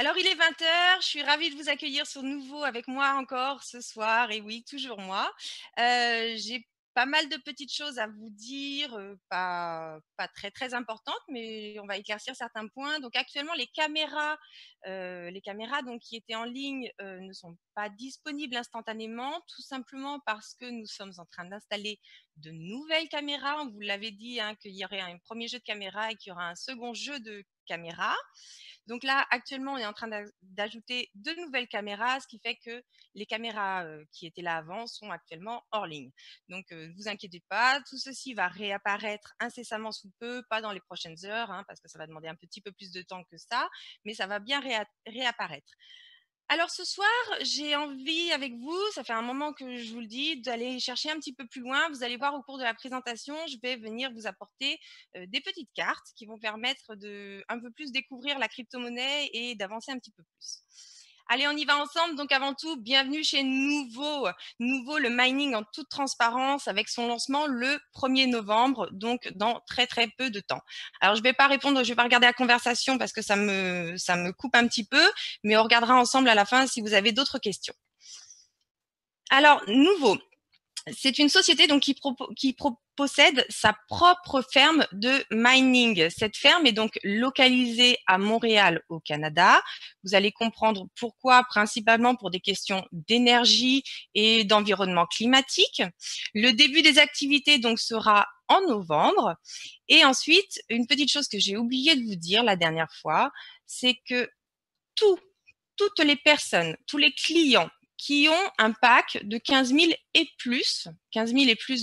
Alors, il est 20 h. Je suis ravie de vous accueillir sur nouveau avec moi encore ce soir et oui, toujours moi. J'ai pas mal de petites choses à vous dire, pas très, très importantes, mais on va éclaircir certains points. Donc actuellement, les caméras donc qui étaient en ligne, ne sont pas disponibles instantanément, tout simplement parce que nous sommes en train d'installer de nouvelles caméras. On vous l'avait dit, hein, qu'il y aurait un premier jeu de caméra et qu'il y aura un second jeu de caméras. Donc là, actuellement, on est en train d'ajouter de nouvelles caméras, ce qui fait que les caméras qui étaient là avant sont actuellement hors ligne. Donc, ne vous inquiétez pas, tout ceci va réapparaître incessamment sous peu, pas dans les prochaines heures, hein, parce que ça va demander un petit peu plus de temps que ça, mais ça va bien réapparaître. Alors ce soir, j'ai envie avec vous, ça fait un moment que je vous le dis, d'aller chercher un petit peu plus loin. Vous allez voir au cours de la présentation, je vais venir vous apporter des petites cartes qui vont permettre de un peu plus découvrir la crypto-monnaie et d'avancer un petit peu plus. Allez, on y va ensemble. Donc avant tout, bienvenue chez Nouveau. Nouveau, le mining en toute transparence avec son lancement le 1er novembre, donc dans très très peu de temps. Alors je vais pas répondre, je vais pas regarder la conversation parce que ça me coupe un petit peu, mais on regardera ensemble à la fin si vous avez d'autres questions. Alors, Nouveau, c'est une société donc qui possède sa propre ferme de mining. Cette ferme est donc localisée à Montréal, au Canada. Vous allez comprendre pourquoi, principalement pour des questions d'énergie et d'environnement climatique. Le début des activités donc sera en novembre. Et ensuite, une petite chose que j'ai oublié de vous dire la dernière fois, c'est que toutes les personnes, tous les clients qui ont un pack de 15 000 et plus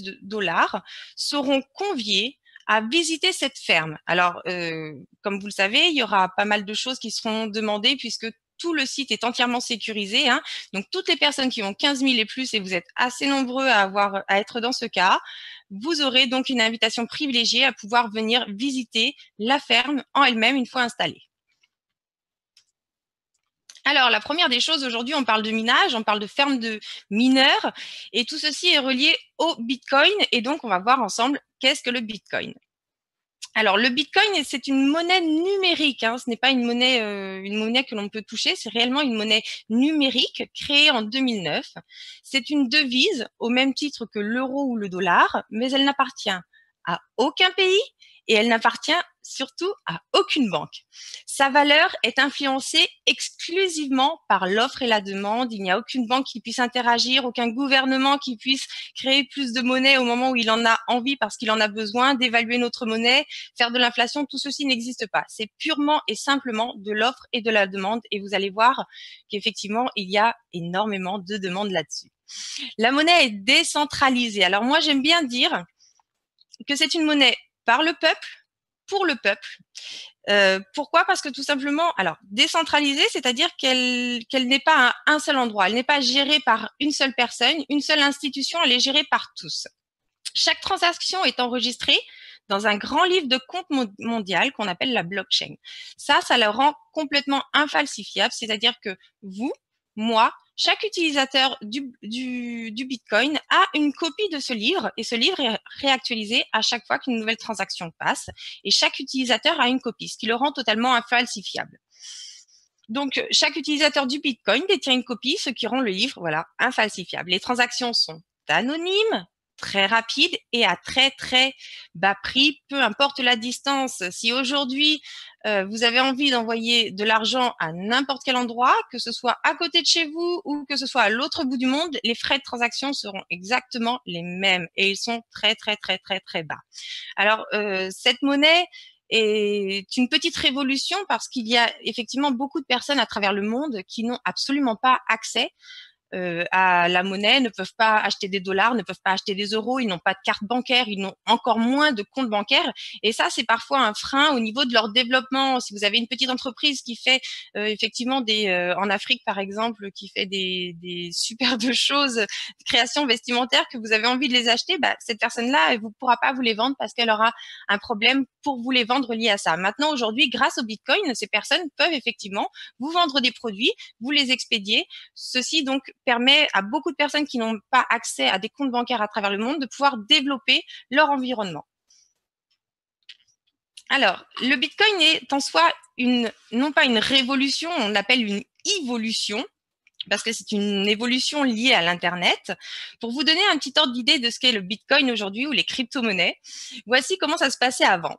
de dollars seront conviés à visiter cette ferme. Alors, comme vous le savez, il y aura pas mal de choses qui seront demandées puisque tout le site est entièrement sécurisé, hein. Donc, toutes les personnes qui ont 15 000 et plus, et vous êtes assez nombreux à être dans ce cas, vous aurez donc une invitation privilégiée à pouvoir venir visiter la ferme en elle-même une fois installée. Alors, la première des choses, aujourd'hui, on parle de minage, on parle de ferme de mineurs, et tout ceci est relié au Bitcoin. Et donc, on va voir ensemble qu'est-ce que le Bitcoin. Alors, le Bitcoin, c'est une monnaie numérique, hein, ce n'est pas une monnaie que l'on peut toucher, c'est réellement une monnaie numérique créée en 2009. C'est une devise au même titre que l'euro ou le dollar, mais elle n'appartient à aucun pays et elle n'appartient surtout à aucune banque. Sa valeur est influencée exclusivement par l'offre et la demande. Il n'y a aucune banque qui puisse interagir, aucun gouvernement qui puisse créer plus de monnaie au moment où il en a envie parce qu'il en a besoin, d'évaluer notre monnaie, faire de l'inflation. Tout ceci n'existe pas. C'est purement et simplement de l'offre et de la demande. Et vous allez voir qu'effectivement, il y a énormément de demandes là-dessus. La monnaie est décentralisée. Alors moi, j'aime bien dire que c'est une monnaie par le peuple, pour le peuple. Pourquoi? Parce que tout simplement, alors décentralisée, c'est-à-dire qu'elle n'est pas à un seul endroit, elle n'est pas gérée par une seule personne, une seule institution, elle est gérée par tous. Chaque transaction est enregistrée dans un grand livre de compte mondial qu'on appelle la blockchain. Ça le rend complètement infalsifiable, c'est-à-dire que vous, moi, chaque utilisateur du Bitcoin a une copie de ce livre et ce livre est réactualisé à chaque fois qu'une nouvelle transaction passe et chaque utilisateur a une copie, ce qui le rend totalement infalsifiable. Donc, chaque utilisateur du Bitcoin détient une copie, ce qui rend le livre, voilà, infalsifiable. Les transactions sont anonymes, très rapides et à très très bas prix, peu importe la distance. Si aujourd'hui vous avez envie d'envoyer de l'argent à n'importe quel endroit, que ce soit à côté de chez vous ou que ce soit à l'autre bout du monde, les frais de transaction seront exactement les mêmes et ils sont très très très très très bas. Alors cette monnaie est une petite révolution parce qu'il y a effectivement beaucoup de personnes à travers le monde qui n'ont absolument pas accès à la monnaie, ne peuvent pas acheter des dollars, ne peuvent pas acheter des euros, ils n'ont pas de carte bancaire, ils n'ont encore moins de compte bancaire. Et ça, c'est parfois un frein au niveau de leur développement. Si vous avez une petite entreprise qui fait effectivement en Afrique par exemple, qui fait des superbes choses, créations vestimentaires, que vous avez envie de les acheter, bah, cette personne-là, elle ne pourra pas vous les vendre parce qu'elle aura un problème pour vous les vendre lié à ça. Maintenant, aujourd'hui, grâce au Bitcoin, ces personnes peuvent effectivement vous vendre des produits, vous les expédier. Ceci donc permet à beaucoup de personnes qui n'ont pas accès à des comptes bancaires à travers le monde de pouvoir développer leur environnement. Alors, le Bitcoin est en soi non pas une révolution, on l'appelle une évolution, parce que c'est une évolution liée à l'Internet. Pour vous donner un petit ordre d'idée de ce qu'est le Bitcoin aujourd'hui ou les crypto-monnaies, voici comment ça se passait avant.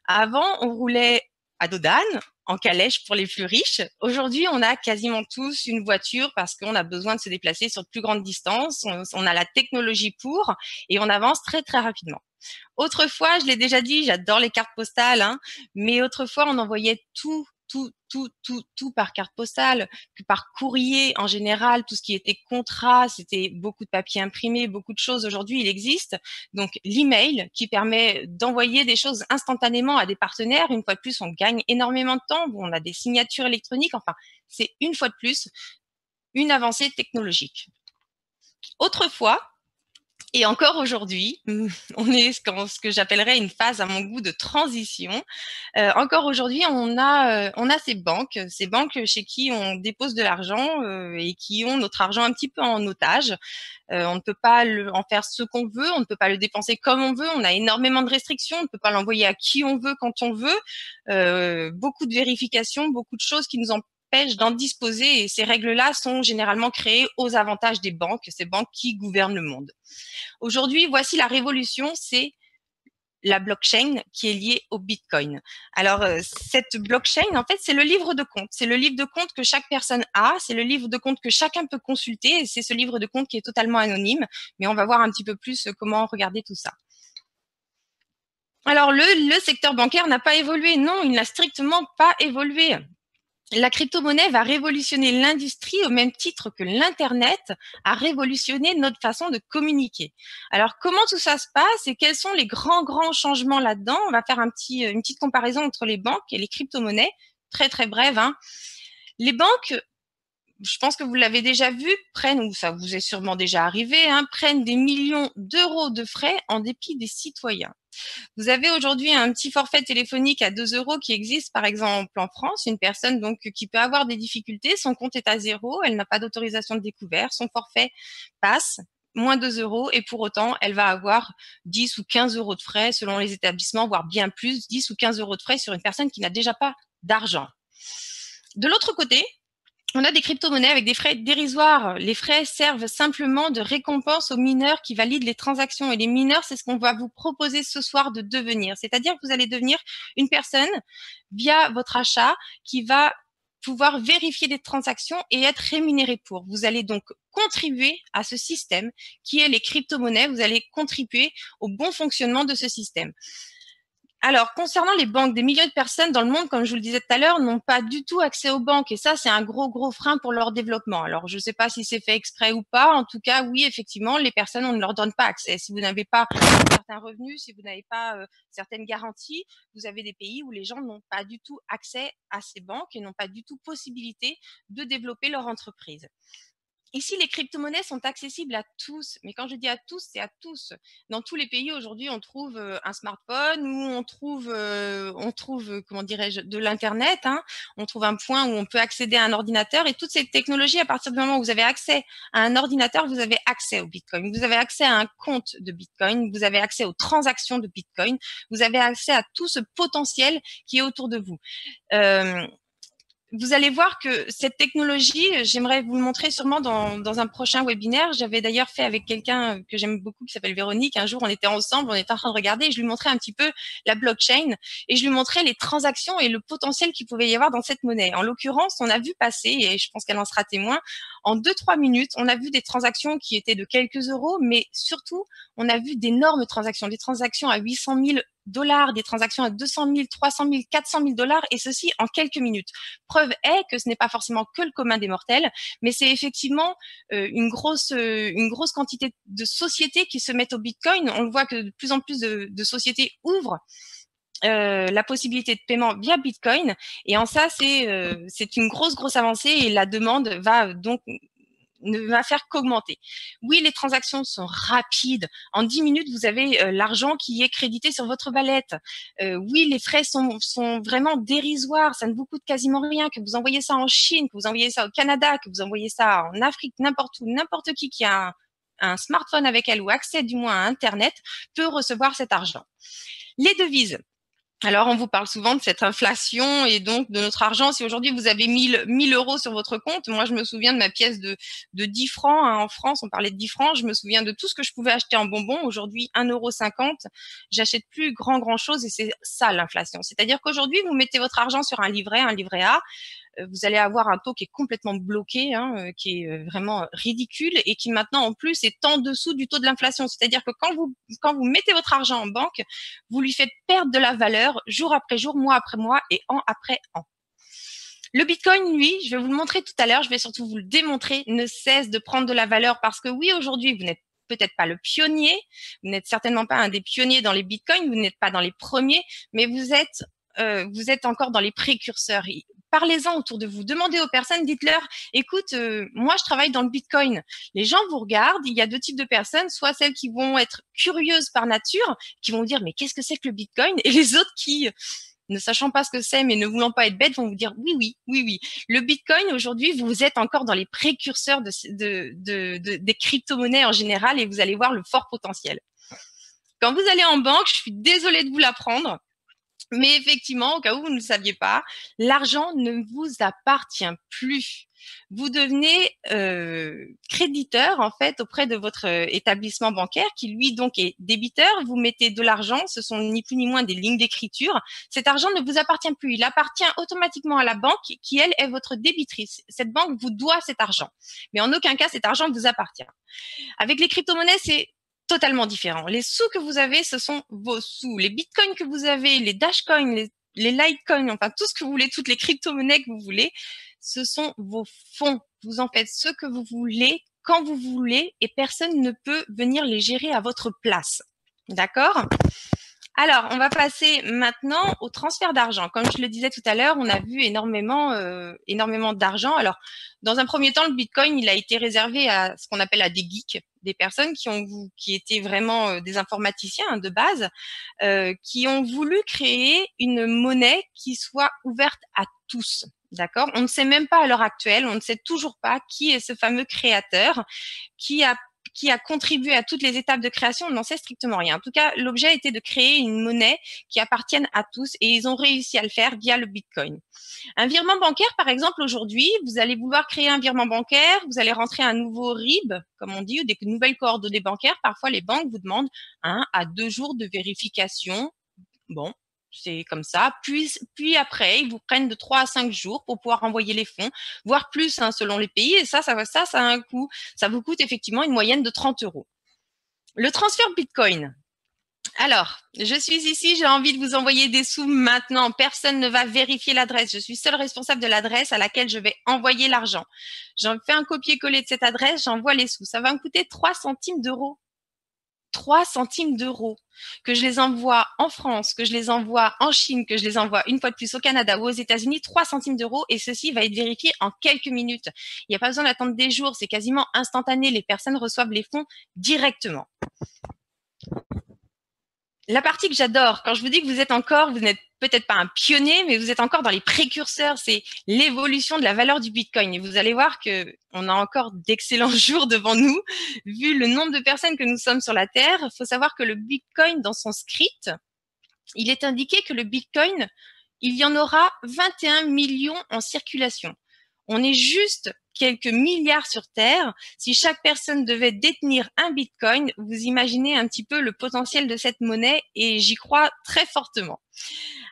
Avant, on roulait à dos d'âne, en calèche pour les plus riches. Aujourd'hui, on a quasiment tous une voiture parce qu'on a besoin de se déplacer sur de plus grandes distances. On a la technologie pour et on avance très, très rapidement. Autrefois, je l'ai déjà dit, j'adore les cartes postales, hein, mais autrefois, on envoyait tout par carte postale, par courrier en général, tout ce qui était contrat, c'était beaucoup de papier imprimé, beaucoup de choses. Aujourd'hui, il existe donc l'email qui permet d'envoyer des choses instantanément à des partenaires. Une fois de plus, on gagne énormément de temps. On a des signatures électroniques. Enfin, c'est une fois de plus une avancée technologique. Autrefois, et encore aujourd'hui, on est ce que j'appellerais une phase, à mon goût, de transition. Encore aujourd'hui, on a ces banques chez qui on dépose de l'argent et qui ont notre argent un petit peu en otage. On ne peut pas en faire ce qu'on veut, on ne peut pas le dépenser comme on veut, on a énormément de restrictions, on ne peut pas l'envoyer à qui on veut quand on veut. Beaucoup de vérifications, beaucoup de choses qui nous empêchent d'en disposer et ces règles-là sont généralement créées aux avantages des banques, ces banques qui gouvernent le monde. Aujourd'hui, voici la révolution, c'est la blockchain qui est liée au Bitcoin. Alors, cette blockchain, en fait, c'est le livre de compte. C'est le livre de compte que chaque personne a, c'est le livre de compte que chacun peut consulter, et c'est ce livre de compte qui est totalement anonyme, mais on va voir un petit peu plus comment regarder tout ça. Alors, le secteur bancaire n'a pas évolué. Non, il n'a strictement pas évolué. La crypto-monnaie va révolutionner l'industrie au même titre que l'Internet a révolutionné notre façon de communiquer. Alors, comment tout ça se passe et quels sont les grands changements là-dedans? On va faire une petite comparaison entre les banques et les crypto-monnaies, très très brève, hein. Les banques, je pense que vous l'avez déjà vu, prennent, ou ça vous est sûrement déjà arrivé, hein, prennent des millions d'euros de frais en dépit des citoyens. Vous avez aujourd'hui un petit forfait téléphonique à 2 euros qui existe par exemple en France. Une personne donc qui peut avoir des difficultés, son compte est à zéro, elle n'a pas d'autorisation de découvert, son forfait passe, moins 2 euros, et pour autant, elle va avoir 10 ou 15 euros de frais selon les établissements, voire bien plus, 10 ou 15 euros de frais sur une personne qui n'a déjà pas d'argent. De l'autre côté, on a des crypto-monnaies avec des frais dérisoires. Les frais servent simplement de récompense aux mineurs qui valident les transactions. Et les mineurs, c'est ce qu'on va vous proposer ce soir de devenir. C'est-à-dire que vous allez devenir une personne via votre achat qui va pouvoir vérifier les transactions et être rémunéré pour. Vous allez donc contribuer à ce système qui est les crypto-monnaies. Vous allez contribuer au bon fonctionnement de ce système. Alors, concernant les banques, des millions de personnes dans le monde, comme je vous le disais tout à l'heure, n'ont pas du tout accès aux banques. Et ça, c'est un gros frein pour leur développement. Alors, je ne sais pas si c'est fait exprès ou pas. En tout cas, oui, effectivement, les personnes, on ne leur donne pas accès. Si vous n'avez pas certains revenus, si vous n'avez pas certaines garanties, vous avez des pays où les gens n'ont pas du tout accès à ces banques et n'ont pas du tout possibilité de développer leur entreprise. Ici, les crypto-monnaies sont accessibles à tous. Mais quand je dis à tous, c'est à tous. Dans tous les pays aujourd'hui, on trouve un smartphone ou comment dirais-je, de l'internet, hein. On trouve un point où on peut accéder à un ordinateur et toutes ces technologies, à partir du moment où vous avez accès à un ordinateur, vous avez accès au Bitcoin. Vous avez accès à un compte de Bitcoin. Vous avez accès aux transactions de Bitcoin. Vous avez accès à tout ce potentiel qui est autour de vous. Vous allez voir que cette technologie, j'aimerais vous le montrer sûrement dans un prochain webinaire. J'avais d'ailleurs fait avec quelqu'un que j'aime beaucoup qui s'appelle Véronique. Un jour, on était ensemble, on était en train de regarder et je lui montrais un petit peu la blockchain et je lui montrais les transactions et le potentiel qu'il pouvait y avoir dans cette monnaie. En l'occurrence, on a vu passer, et je pense qu'elle en sera témoin, en 2-3 minutes, on a vu des transactions qui étaient de quelques euros, mais surtout, on a vu d'énormes transactions, des transactions à 800 000 $, des transactions à 200 000, 300 000, 400 000 $, et ceci en quelques minutes. Preuve est que ce n'est pas forcément que le commun des mortels, mais c'est effectivement une grosse quantité de sociétés qui se mettent au Bitcoin. On le voit que de plus en plus de sociétés ouvrent la possibilité de paiement via Bitcoin, et en ça, c'est une grosse avancée, et la demande va donc ne va faire qu'augmenter. Oui, les transactions sont rapides. En 10 minutes, vous avez l'argent qui est crédité sur votre wallet. Oui, les frais sont vraiment dérisoires. Ça ne vous coûte quasiment rien. Que vous envoyez ça en Chine, que vous envoyez ça au Canada, que vous envoyez ça en Afrique, n'importe où, n'importe qui a un smartphone avec elle ou accès du moins à Internet peut recevoir cet argent. Les devises. Alors, on vous parle souvent de cette inflation et donc de notre argent. Si aujourd'hui vous avez 1000 euros sur votre compte, moi je me souviens de ma pièce de 10 francs, hein, en France, on parlait de 10 francs, je me souviens de tout ce que je pouvais acheter en bonbons. Aujourd'hui, 1,50 €, j'achète plus grand chose et c'est ça l'inflation. C'est-à-dire qu'aujourd'hui, vous mettez votre argent sur un livret A, vous allez avoir un taux qui est complètement bloqué, hein, qui est vraiment ridicule et qui maintenant en plus est en dessous du taux de l'inflation. C'est-à-dire que quand vous mettez votre argent en banque, vous lui faites perdre de la valeur jour après jour, mois après mois et an après an. Le Bitcoin, lui, je vais vous le montrer tout à l'heure, je vais surtout vous le démontrer, ne cesse de prendre de la valeur parce que oui, aujourd'hui, vous n'êtes peut-être pas le pionnier, vous n'êtes certainement pas un des pionniers dans les Bitcoins, vous n'êtes pas dans les premiers, mais vous êtes encore dans les précurseurs. Parlez-en autour de vous, demandez aux personnes, dites-leur, écoute, moi je travaille dans le Bitcoin. Les gens vous regardent, il y a deux types de personnes, soit celles qui vont être curieuses par nature, qui vont dire mais qu'est-ce que c'est que le Bitcoin, et les autres qui ne sachant pas ce que c'est, mais ne voulant pas être bêtes, vont vous dire oui. Le Bitcoin, aujourd'hui, vous êtes encore dans les précurseurs des crypto-monnaies en général et vous allez voir le fort potentiel. Quand vous allez en banque, je suis désolée de vous l'apprendre, mais effectivement, au cas où vous ne le saviez pas, l'argent ne vous appartient plus. Vous devenez créditeur en fait auprès de votre établissement bancaire qui lui donc est débiteur. Vous mettez de l'argent, ce sont ni plus ni moins des lignes d'écriture. Cet argent ne vous appartient plus, il appartient automatiquement à la banque qui elle est votre débitrice. Cette banque vous doit cet argent, mais en aucun cas cet argent vous appartient. Avec les crypto-monnaies, c'est totalement différent. Les sous que vous avez, ce sont vos sous. Les bitcoins que vous avez, les dashcoins, les litecoins, enfin tout ce que vous voulez, toutes les crypto-monnaies que vous voulez, ce sont vos fonds. Vous en faites ce que vous voulez, quand vous voulez, et personne ne peut venir les gérer à votre place. D'accord ? Alors, on va passer maintenant au transfert d'argent. Comme je le disais tout à l'heure, on a vu énormément d'argent. Alors, dans un premier temps, le Bitcoin, il a été réservé à ce qu'on appelle à des geeks, des personnes qui étaient vraiment des informaticiens, hein, de base, qui ont voulu créer une monnaie qui soit ouverte à tous. D'accord ? On ne sait même pas à l'heure actuelle, on ne sait toujours pas qui est ce fameux créateur qui a contribué à toutes les étapes de création, on n'en sait strictement rien. En tout cas, l'objet était de créer une monnaie qui appartienne à tous et ils ont réussi à le faire via le Bitcoin. Un virement bancaire, par exemple, aujourd'hui, vous allez vouloir créer un virement bancaire, vous allez rentrer un nouveau RIB, comme on dit, ou des nouvelles coordonnées bancaires. Parfois, les banques vous demandent 1 à 2 jours de vérification. Bon, c'est comme ça. Puis après, ils vous prennent de 3 à 5 jours pour pouvoir envoyer les fonds, voire plus, hein, selon les pays. Et ça a un coût. Ça vous coûte effectivement une moyenne de 30 euros. Le transfert Bitcoin. Alors, je suis ici, j'ai envie de vous envoyer des sous maintenant. Personne ne va vérifier l'adresse. Je suis seule responsable de l'adresse à laquelle je vais envoyer l'argent. J'en fais un copier-coller de cette adresse, j'envoie les sous. Ça va me coûter 3 centimes d'euros. 3 centimes d'euros, que je les envoie en France, que je les envoie en Chine, que je les envoie une fois de plus au Canada ou aux États-Unis, 3 centimes d'euros et ceci va être vérifié en quelques minutes. Il n'y a pas besoin d'attendre des jours, c'est quasiment instantané. Les personnes reçoivent les fonds directement. La partie que j'adore, quand je vous dis que vous n'êtes peut-être pas un pionnier, mais vous êtes encore dans les précurseurs, c'est l'évolution de la valeur du Bitcoin. Et vous allez voir que on a encore d'excellents jours devant nous. Vu le nombre de personnes que nous sommes sur la Terre, il faut savoir que le Bitcoin, dans son script, il est indiqué que le Bitcoin, il y en aura 21 millions en circulation. On est juste quelques milliards sur Terre. Si chaque personne devait détenir un Bitcoin, vous imaginez un petit peu le potentiel de cette monnaie et j'y crois très fortement.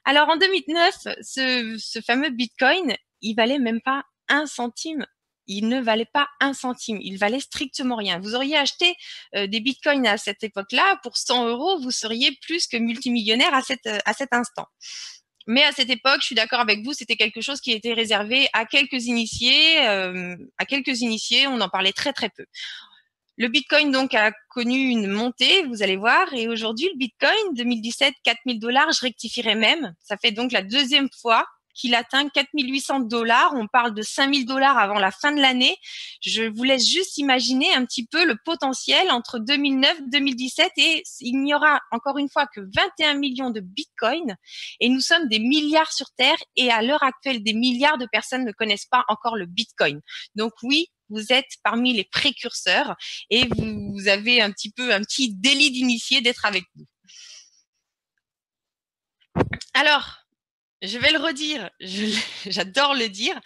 Alors en 2009, ce fameux Bitcoin, il valait même pas 1 centime. Il ne valait pas 1 centime, il valait strictement rien. Vous auriez acheté des bitcoins à cette époque-là, pour 100 euros, vous seriez plus que multimillionnaire à cet instant. Mais à cette époque, je suis d'accord avec vous, c'était quelque chose qui était réservé à quelques initiés. On en parlait très très peu. Le Bitcoin donc a connu une montée, vous allez voir, et aujourd'hui le Bitcoin 2017 4000 $, je rectifierai même. Ça fait donc la deuxième fois qu'il atteint 4800 $. On parle de 5000 $ avant la fin de l'année. Je vous laisse juste imaginer un petit peu le potentiel entre 2009, 2017 et il n'y aura encore une fois que 21 millions de Bitcoin et nous sommes des milliards sur Terre et à l'heure actuelle, des milliards de personnes ne connaissent pas encore le Bitcoin. Donc oui, vous êtes parmi les précurseurs et vous avez un petit délit d'initié d'être avec nous. Alors, je vais le redire, j'adore le dire.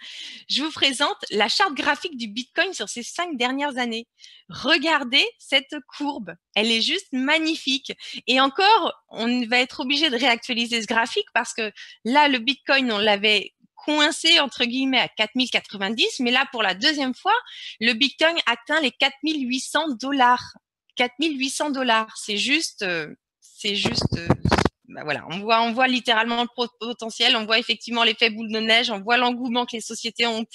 Je vous présente la charte graphique du Bitcoin sur ces 5 dernières années. Regardez cette courbe, elle est juste magnifique. Et encore, on va être obligé de réactualiser ce graphique parce que là, le Bitcoin, on l'avait coincé entre guillemets à 4090, mais là, pour la deuxième fois, le Bitcoin atteint les 4800 $. 4800 $, c'est juste, bah voilà, on voit littéralement le potentiel, on voit effectivement l'effet boule de neige, on voit l'engouement que les sociétés ont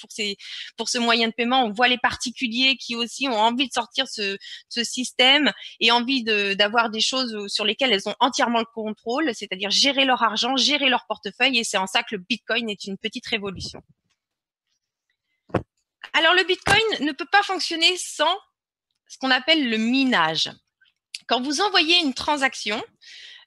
pour ce moyen de paiement, on voit les particuliers qui aussi ont envie de sortir ce système et envie d'avoir des choses sur lesquelles elles ont entièrement le contrôle, c'est-à-dire gérer leur argent, gérer leur portefeuille, et c'est en ça que le Bitcoin est une petite révolution. Alors le Bitcoin ne peut pas fonctionner sans ce qu'on appelle le minage. Quand vous envoyez une transaction,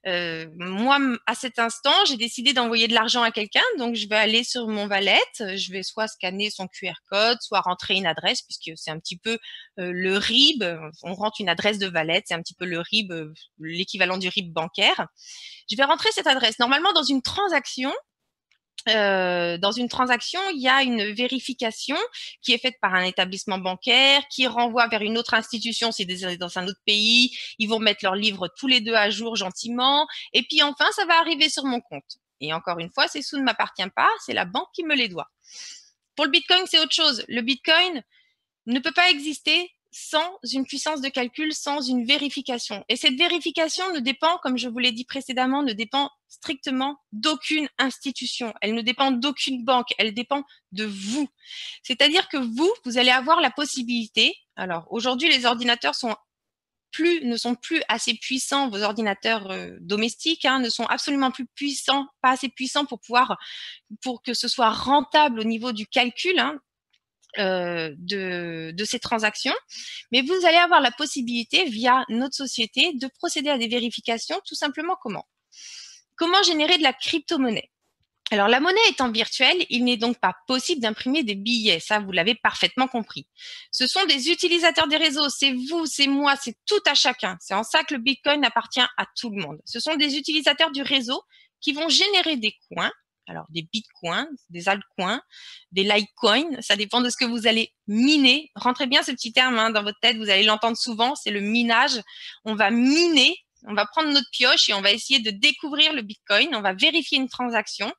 moi, à cet instant, j'ai décidé d'envoyer de l'argent à quelqu'un, donc je vais aller sur mon wallet, je vais soit scanner son QR code, soit rentrer une adresse, puisque c'est un petit peu le RIB, on rentre une adresse de wallet, c'est un petit peu le RIB, l'équivalent du RIB bancaire. Je vais rentrer cette adresse. Normalement, dans une transaction, il y a une vérification qui est faite par un établissement bancaire, qui renvoie vers une autre institution si c'est dans un autre pays. Ils vont mettre leurs livres tous les deux à jour gentiment. Et puis enfin, ça va arriver sur mon compte. Et encore une fois, ces sous ne m'appartiennent pas, c'est la banque qui me les doit. Pour le Bitcoin, c'est autre chose. Le Bitcoin ne peut pas exister sans une puissance de calcul, sans une vérification. Et cette vérification ne dépend, comme je vous l'ai dit précédemment, ne dépend strictement d'aucune institution. Elle ne dépend d'aucune banque. Elle dépend de vous. C'est-à-dire que vous allez avoir la possibilité. Alors, aujourd'hui, les ordinateurs ne sont plus assez puissants, vos ordinateurs domestiques ne sont absolument plus puissants, pas assez puissants pour que ce soit rentable au niveau du calcul, de ces transactions, mais vous allez avoir la possibilité via notre société de procéder à des vérifications. Tout simplement comment générer de la crypto-monnaie. Alors la monnaie étant virtuelle, il n'est donc pas possible d'imprimer des billets, ça vous l'avez parfaitement compris. Ce sont des utilisateurs des réseaux, c'est vous, c'est moi, c'est tout à chacun. C'est en ça que le Bitcoin appartient à tout le monde. Ce sont des utilisateurs du réseau qui vont générer des coins. Alors, des bitcoins, des altcoins, des litecoins, ça dépend de ce que vous allez miner. Rentrez bien ce petit terme dans votre tête, vous allez l'entendre souvent, c'est le minage. On va miner, on va prendre notre pioche et on va essayer de découvrir le bitcoin, on va vérifier une transaction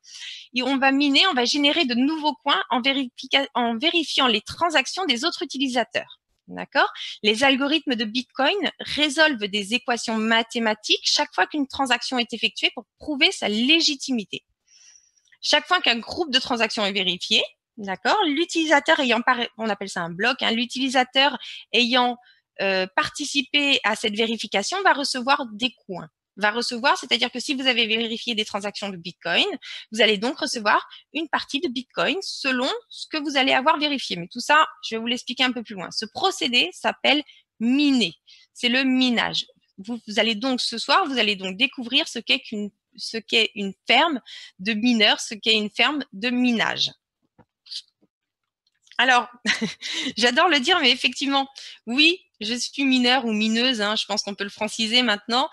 et on va miner, on va générer de nouveaux coins en vérifiant les transactions des autres utilisateurs. D'accord? Les algorithmes de Bitcoin résolvent des équations mathématiques chaque fois qu'une transaction est effectuée pour prouver sa légitimité. Chaque fois qu'un groupe de transactions est vérifié, d'accord, l'utilisateur ayant, on appelle ça un bloc, l'utilisateur ayant participé à cette vérification va recevoir des coins. Va recevoir, c'est-à-dire que si vous avez vérifié des transactions de Bitcoin, vous allez donc recevoir une partie de Bitcoin selon ce que vous allez avoir vérifié. Mais tout ça, je vais vous l'expliquer un peu plus loin. Ce procédé s'appelle miner. C'est le minage. Vous allez donc ce soir, vous allez donc découvrir ce qu'est une ferme de mineurs, ce qu'est une ferme de minage. Alors, j'adore le dire, mais effectivement, oui, je suis mineur ou mineuse, je pense qu'on peut le franciser maintenant,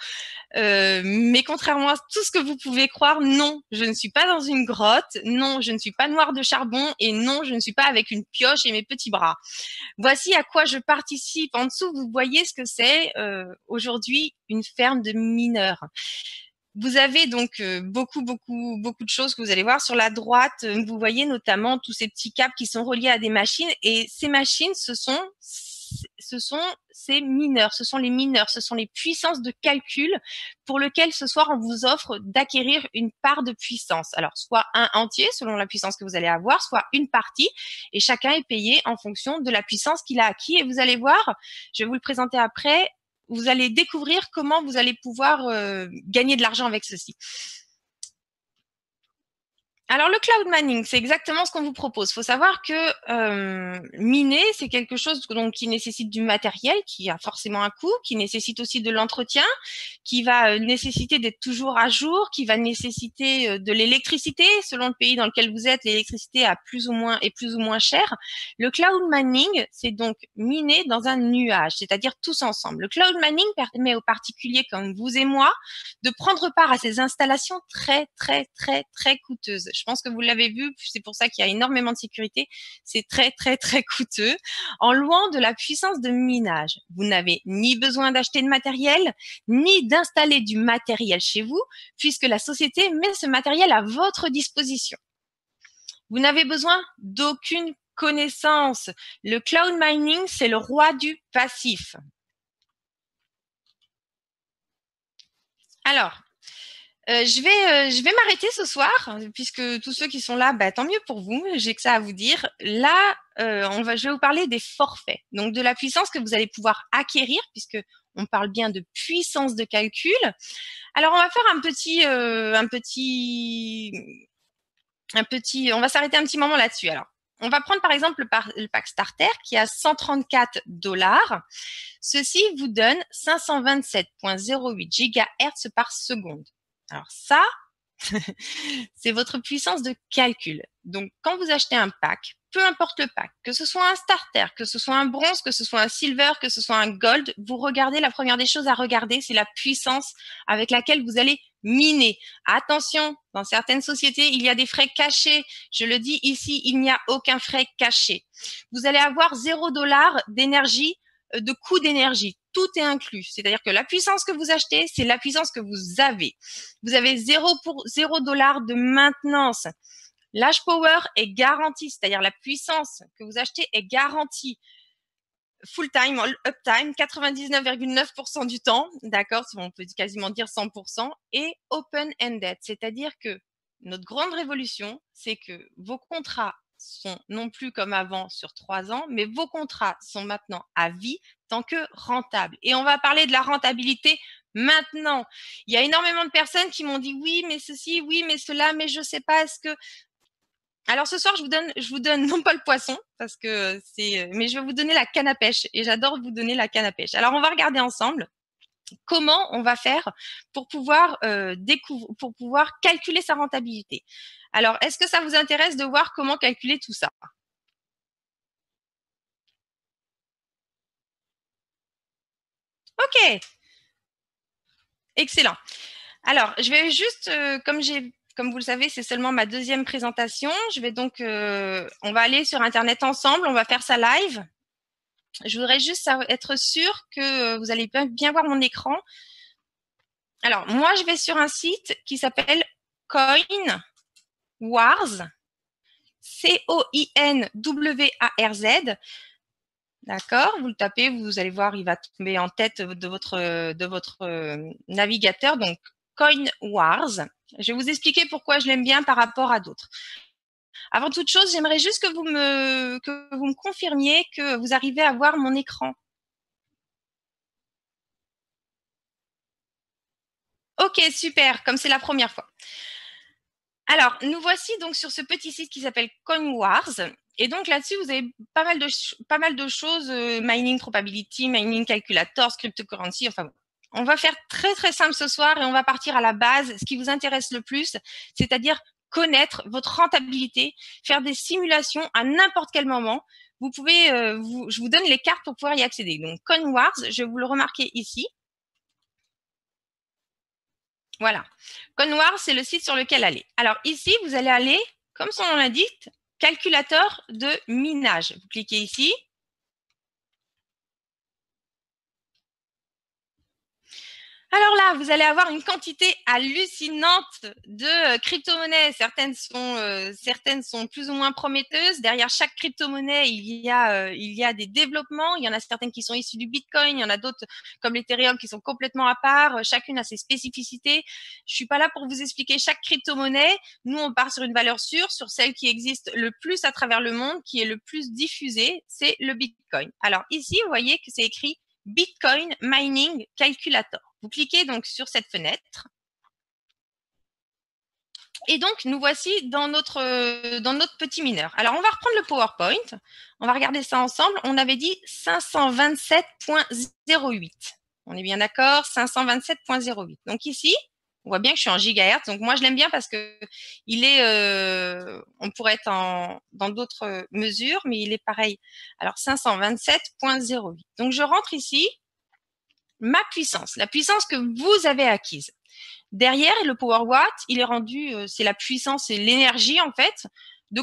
mais contrairement à tout ce que vous pouvez croire, non, je ne suis pas dans une grotte, non, je ne suis pas noire de charbon, et non, je ne suis pas avec une pioche et mes petits bras. Voici à quoi je participe. En dessous, vous voyez ce que c'est aujourd'hui une ferme de mineurs. Vous avez donc beaucoup de choses que vous allez voir. Sur la droite, vous voyez notamment tous ces petits câbles qui sont reliés à des machines. Et ces machines, ce sont ces mineurs, ce sont les mineurs, ce sont les puissances de calcul pour lesquelles ce soir on vous offre d'acquérir une part de puissance. Alors, soit un entier selon la puissance que vous allez avoir, soit une partie. Et chacun est payé en fonction de la puissance qu'il a acquis. Et vous allez voir, je vais vous le présenter après, vous allez découvrir comment vous allez pouvoir gagner de l'argent avec ceci. Alors, le cloud mining, c'est exactement ce qu'on vous propose. Il faut savoir que miner, c'est quelque chose donc, qui nécessite du matériel, qui a forcément un coût, qui nécessite aussi de l'entretien, qui va nécessiter d'être toujours à jour, qui va nécessiter de l'électricité. Selon le pays dans lequel vous êtes, l'électricité est plus ou moins chère. Le cloud mining, c'est donc miner dans un nuage, c'est-à-dire tous ensemble. Le cloud mining permet aux particuliers comme vous et moi de prendre part à ces installations très, très, très, très coûteuses. Je pense que vous l'avez vu, c'est pour ça qu'il y a énormément de sécurité. C'est très, très, très coûteux. En louant de la puissance de minage, vous n'avez ni besoin d'acheter de matériel, ni d'installer du matériel chez vous, puisque la société met ce matériel à votre disposition. Vous n'avez besoin d'aucune connaissance. Le cloud mining, c'est le roi du passif. Alors, je vais m'arrêter ce soir, puisque tous ceux qui sont là, bah, tant mieux pour vous, j'ai que ça à vous dire. Là, je vais vous parler des forfaits, donc de la puissance que vous allez pouvoir acquérir, puisque on parle bien de puissance de calcul. Alors, on va faire on va s'arrêter un petit moment là-dessus. Alors, on va prendre par exemple le pack starter qui a 134 $. Ceci vous donne 527,08 GHz par seconde. Alors ça, c'est votre puissance de calcul. Donc, quand vous achetez un pack, peu importe le pack, que ce soit un starter, que ce soit un bronze, que ce soit un silver, que ce soit un gold, vous regardez, la première des choses à regarder, c'est la puissance avec laquelle vous allez miner. Attention, dans certaines sociétés, il y a des frais cachés. Je le dis ici, il n'y a aucun frais caché. Vous allez avoir 0 $ d'énergie, de coût d'énergie. Tout est inclus. C'est-à-dire que la puissance que vous achetez, c'est la puissance que vous avez. Vous avez 0 $ de maintenance. L'H power est garanti, c'est-à-dire la puissance que vous achetez est garantie. Full time, uptime, 99,9% du temps, d'accord, on peut quasiment dire 100%, et open-ended, c'est-à-dire que notre grande révolution, c'est que vos contrats sont non plus comme avant sur 3 ans, mais vos contrats sont maintenant à vie tant que rentables. Et on va parler de la rentabilité maintenant. Il y a énormément de personnes qui m'ont dit oui, mais ceci, oui, mais cela, mais je sais pas, est-ce que alors ce soir, je vous donne non pas le poisson parce que mais je vais vous donner la canne à pêche et j'adore vous donner la canne à pêche. Alors on va regarder ensemble comment on va faire pour pouvoir pour pouvoir calculer sa rentabilité. Alors est-ce que ça vous intéresse de voir comment calculer tout ça? Ok, excellent. Alors je vais juste comme vous le savez, c'est seulement ma deuxième présentation. Je vais donc, on va aller sur Internet ensemble, on va faire ça live. Je voudrais juste être sûre que vous allez bien voir mon écran. Alors, moi, je vais sur un site qui s'appelle CoinWars, CoinWarz. D'accord, vous le tapez, vous allez voir, il va tomber en tête de votre navigateur, donc CoinWars. Je vais vous expliquer pourquoi je l'aime bien par rapport à d'autres. Avant toute chose, j'aimerais juste que vous me confirmiez que vous arrivez à voir mon écran. Ok, super, comme c'est la première fois. Alors, nous voici donc sur ce petit site qui s'appelle CoinWars. Et donc là-dessus, vous avez pas mal de choses, mining probability, mining calculators, cryptocurrency, enfin bon. On va faire très très simple ce soir et on va partir à la base, ce qui vous intéresse le plus, c'est-à-dire connaître votre rentabilité, faire des simulations à n'importe quel moment. Vous pouvez, je vous donne les cartes pour pouvoir y accéder. Donc CoinWars, je vais vous le remarquer ici. Voilà. Conwar, c'est le site sur lequel aller. Alors ici, vous allez aller, comme son nom l'indique, calculateur de minage. Vous cliquez ici. Alors là, vous allez avoir une quantité hallucinante de crypto-monnaies. Certaines sont plus ou moins prometteuses. Derrière chaque crypto-monnaie, il y a des développements. Il y en a certaines qui sont issues du Bitcoin. Il y en a d'autres, comme l'Ethereum, qui sont complètement à part. Chacune a ses spécificités. Je suis pas là pour vous expliquer chaque crypto-monnaie. Nous, on part sur une valeur sûre, sur celle qui existe le plus à travers le monde, qui est le plus diffusée, c'est le Bitcoin. Alors ici, vous voyez que c'est écrit Bitcoin Mining Calculator. Vous cliquez donc sur cette fenêtre. Et donc, nous voici dans notre petit mineur. Alors, on va reprendre le PowerPoint. On va regarder ça ensemble. On avait dit 527.08. On est bien d'accord, 527.08. Donc ici, on voit bien que je suis en gigahertz. Donc moi, je l'aime bien parce que on pourrait être dans d'autres mesures, mais il est pareil. Alors 527.08. Donc je rentre ici ma puissance, la puissance que vous avez acquise. Derrière, le power watt, il est rendu, c'est la puissance et l'énergie en fait de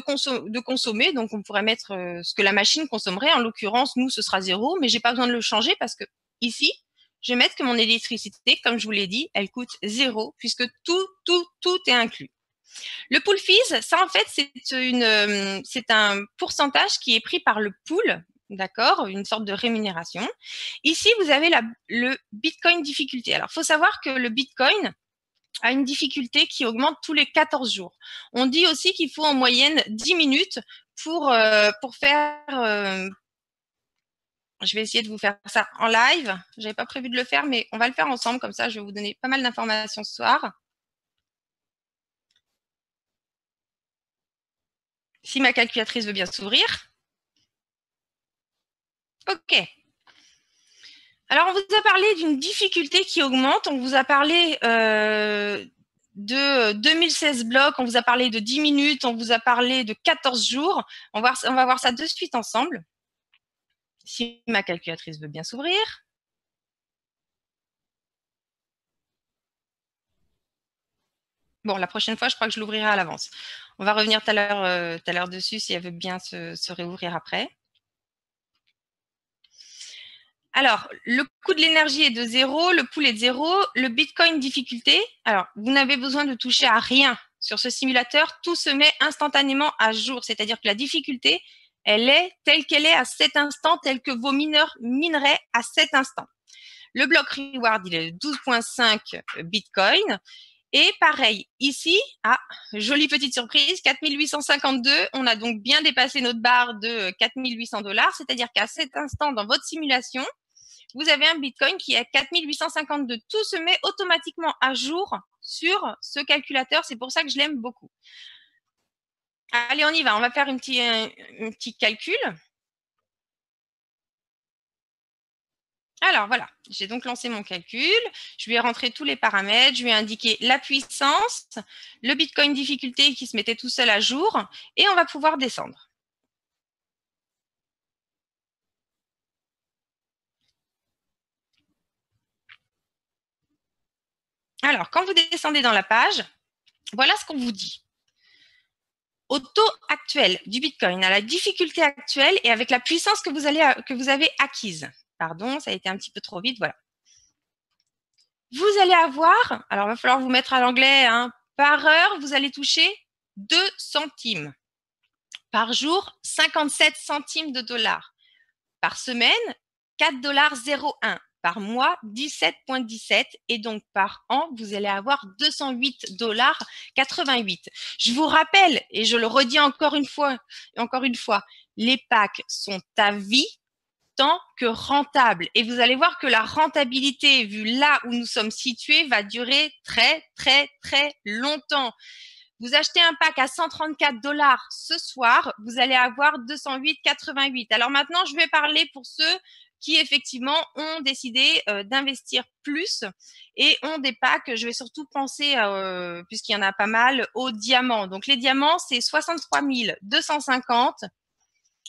consommer. Donc, on pourrait mettre ce que la machine consommerait. En l'occurrence, nous, ce sera 0, mais j'ai pas besoin de le changer parce que ici, je vais mettre que mon électricité, comme je vous l'ai dit, elle coûte 0 puisque tout est inclus. Le pool fees, ça en fait, c'est un pourcentage qui est pris par le pool, d'accord, une sorte de rémunération. Ici, vous avez le Bitcoin difficulté. Alors, il faut savoir que le Bitcoin a une difficulté qui augmente tous les 14 jours. On dit aussi qu'il faut en moyenne 10 minutes pour faire... je vais essayer de vous faire ça en live. Je n'avais pas prévu de le faire, mais on va le faire ensemble. Comme ça, je vais vous donner pas mal d'informations ce soir. Si ma calculatrice veut bien s'ouvrir. OK. Alors, on vous a parlé d'une difficulté qui augmente. On vous a parlé de 2016 blocs, on vous a parlé de 10 minutes, on vous a parlé de 14 jours. On va voir ça de suite ensemble. Si ma calculatrice veut bien s'ouvrir. Bon, la prochaine fois, je crois que je l'ouvrirai à l'avance. On va revenir tout à l'heure dessus si elle veut bien se réouvrir après. Alors, le coût de l'énergie est de 0, le pool est de 0, le Bitcoin difficulté. Alors, vous n'avez besoin de toucher à rien sur ce simulateur. Tout se met instantanément à jour, c'est-à-dire que la difficulté, elle est telle qu'elle est à cet instant, telle que vos mineurs mineraient à cet instant. Le bloc reward, il est de 12,5 Bitcoin. Et pareil, ici, jolie petite surprise, 4852, on a donc bien dépassé notre barre de 4800 $, c'est-à-dire qu'à cet instant, dans votre simulation, vous avez un Bitcoin qui est à 4852. Tout se met automatiquement à jour sur ce calculateur, c'est pour ça que je l'aime beaucoup. Allez, on y va, on va faire un petit calcul. Alors voilà, j'ai donc lancé mon calcul, je lui ai rentré tous les paramètres, je lui ai indiqué la puissance, le Bitcoin difficulté qui se mettait tout seul à jour et on va pouvoir descendre. Alors, quand vous descendez dans la page, voilà ce qu'on vous dit. Au taux actuel du Bitcoin, à la difficulté actuelle et avec la puissance que vous avez acquise. Pardon, ça a été un petit peu trop vite, voilà. Vous allez avoir, alors il va falloir vous mettre à l'anglais, hein, par heure, vous allez toucher 2 centimes. Par jour, 57 centimes de dollars. Par semaine, 4,01 $. Par mois, 17,17 $. Et donc, par an, vous allez avoir 208,88 $. Je vous rappelle, et je le redis encore une fois, les packs sont à vie tant que rentables. Et vous allez voir que la rentabilité, vu là où nous sommes situés, va durer très, très, très longtemps. Vous achetez un pack à 134 $ ce soir, vous allez avoir 208,88 $. Alors maintenant, je vais parler pour ceux qui effectivement ont décidé d'investir plus et ont des packs. Je vais surtout penser, puisqu'il y en a pas mal, aux diamants. Donc les diamants, c'est 63 250.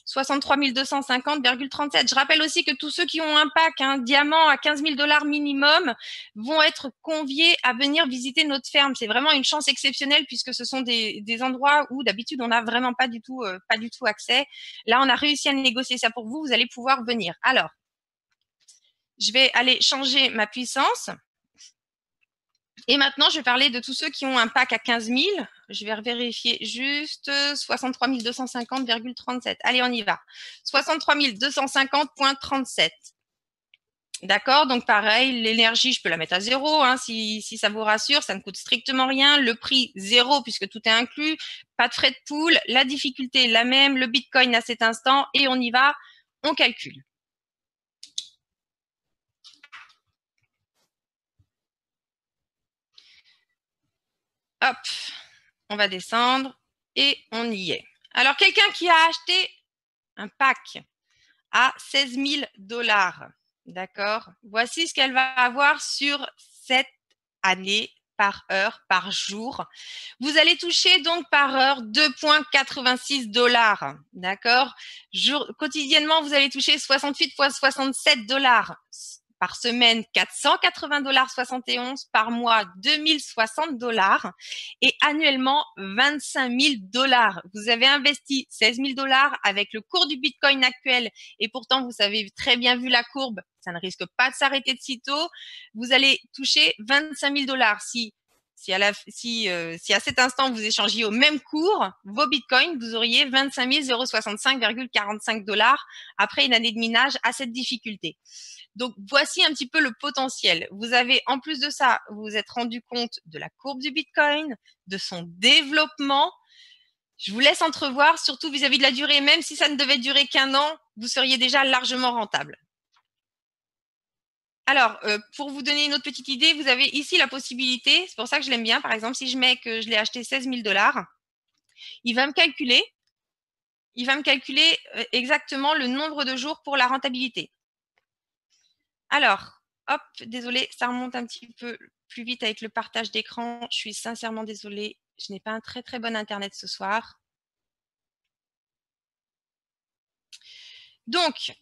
63 250,37. Je rappelle aussi que tous ceux qui ont un pack, un diamant à 15 000 $ minimum, vont être conviés à venir visiter notre ferme. C'est vraiment une chance exceptionnelle puisque ce sont des endroits où d'habitude on n'a vraiment pas du tout accès. Là, on a réussi à négocier ça pour vous. Vous allez pouvoir venir. Alors, je vais aller changer ma puissance. Et maintenant, je vais parler de tous ceux qui ont un pack à 15 000. Je vais vérifier juste 63 250,37. Allez, on y va. 63 250,37. D'accord, donc pareil, l'énergie, je peux la mettre à 0, hein, si ça vous rassure, ça ne coûte strictement rien. Le prix, 0, puisque tout est inclus. Pas de frais de pool. La difficulté, la même. Le Bitcoin à cet instant. Et on y va, on calcule. Hop. On va descendre et on y est. Alors, quelqu'un qui a acheté un pack à 16 000 $, d'accord? Voici ce qu'elle va avoir sur cette année par heure, par jour. Vous allez toucher donc par heure 2,86 $, d'accord? Quotidiennement, vous allez toucher 68 fois 67 $ par semaine, 480,71 $ par mois, 2060 $ et annuellement 25 000 $. Vous avez investi 16 000 $ avec le cours du Bitcoin actuel et pourtant vous avez très bien vu la courbe, ça ne risque pas de s'arrêter de sitôt. Vous allez toucher 25 000 $. Si à cet instant vous échangiez au même cours vos bitcoins, vous auriez 25 065,45 $ après une année de minage à cette difficulté. Donc, voici un petit peu le potentiel. Vous avez, en plus de ça, vous vous êtes rendu compte de la courbe du Bitcoin, de son développement. Je vous laisse entrevoir, surtout vis-à-vis de la durée, même si ça ne devait durer qu'un an, vous seriez déjà largement rentable. Alors, pour vous donner une autre petite idée, vous avez ici la possibilité, c'est pour ça que je l'aime bien, par exemple, si je mets que je l'ai acheté 16 000 $, il va me calculer, exactement le nombre de jours pour la rentabilité. Alors, hop, désolée, ça remonte un petit peu plus vite avec le partage d'écran. Je suis sincèrement désolée, je n'ai pas un très très bon internet ce soir. Donc,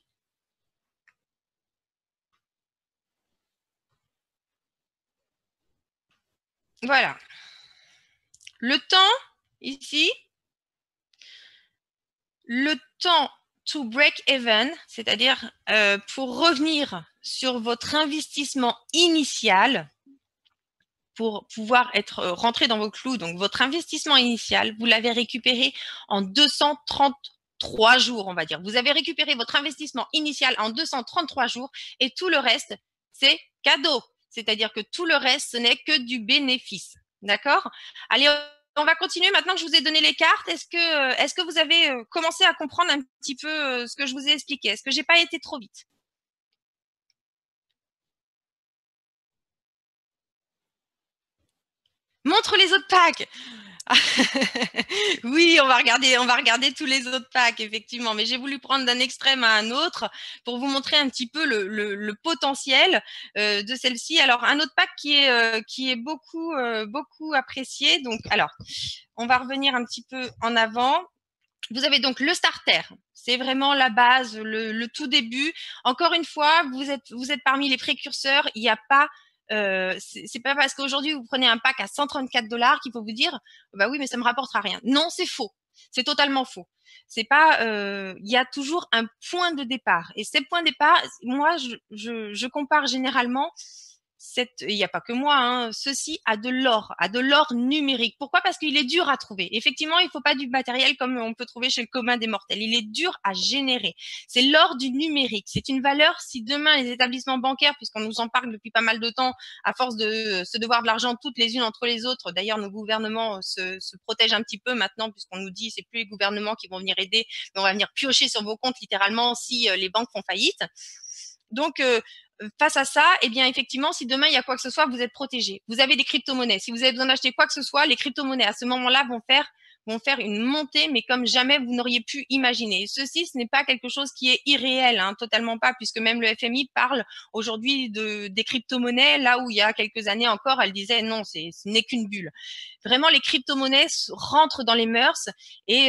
voilà. Le temps, ici, le temps to break even, c'est-à-dire pour revenir sur votre investissement initial, pour pouvoir être rentré dans vos clous, donc votre investissement initial, vous l'avez récupéré en 233 jours, on va dire. Vous avez récupéré votre investissement initial en 233 jours et tout le reste, c'est cadeau. C'est-à-dire que tout le reste, ce n'est que du bénéfice. D'accord? Allez, on va continuer maintenant que je vous ai donné les cartes. Est-ce que vous avez commencé à comprendre un petit peu ce que je vous ai expliqué? Est-ce que j'ai pas été trop vite? Montre les autres packs. Oui, on va regarder tous les autres packs, effectivement. Mais j'ai voulu prendre d'un extrême à un autre pour vous montrer un petit peu le potentiel de celle-ci. Alors, un autre pack qui est beaucoup, beaucoup apprécié. Donc, alors, on va revenir un petit peu en avant. Vous avez donc le starter. C'est vraiment la base, le tout début. Encore une fois, vous êtes parmi les précurseurs. Il n'y a pas c'est pas parce qu'aujourd'hui vous prenez un pack à 134 $ qu'il faut vous dire bah oui mais ça me rapportera rien. Non, c'est faux. C'est totalement faux. C'est pas il y a toujours un point de départ et ces points de départ, moi je compare généralement il n'y a pas que moi, hein, ceci a de l'or numérique. Pourquoi? Parce qu'il est dur à trouver. Effectivement, il ne faut pas du matériel comme on peut trouver chez le commun des mortels. Il est dur à générer. C'est l'or du numérique. C'est une valeur, si demain les établissements bancaires, puisqu'on nous en parle depuis pas mal de temps, à force de se devoir de l'argent toutes les unes entre les autres, d'ailleurs nos gouvernements se protègent un petit peu maintenant, puisqu'on nous dit c'est plus les gouvernements qui vont venir aider, mais on va venir piocher sur vos comptes littéralement si les banques font faillite. Donc, face à ça, eh bien, effectivement, si demain il y a quoi que ce soit, vous êtes protégé. Vous avez des crypto-monnaies. Si vous avez besoin d'acheter quoi que ce soit, les crypto-monnaies à ce moment-là vont faire une montée, mais comme jamais vous n'auriez pu imaginer. Ceci, ce n'est pas quelque chose qui est irréel, hein, totalement pas, puisque même le FMI parle aujourd'hui des crypto-monnaies, là où il y a quelques années encore, elle disait non, ce n'est qu'une bulle. Vraiment, les crypto-monnaies rentrent dans les mœurs et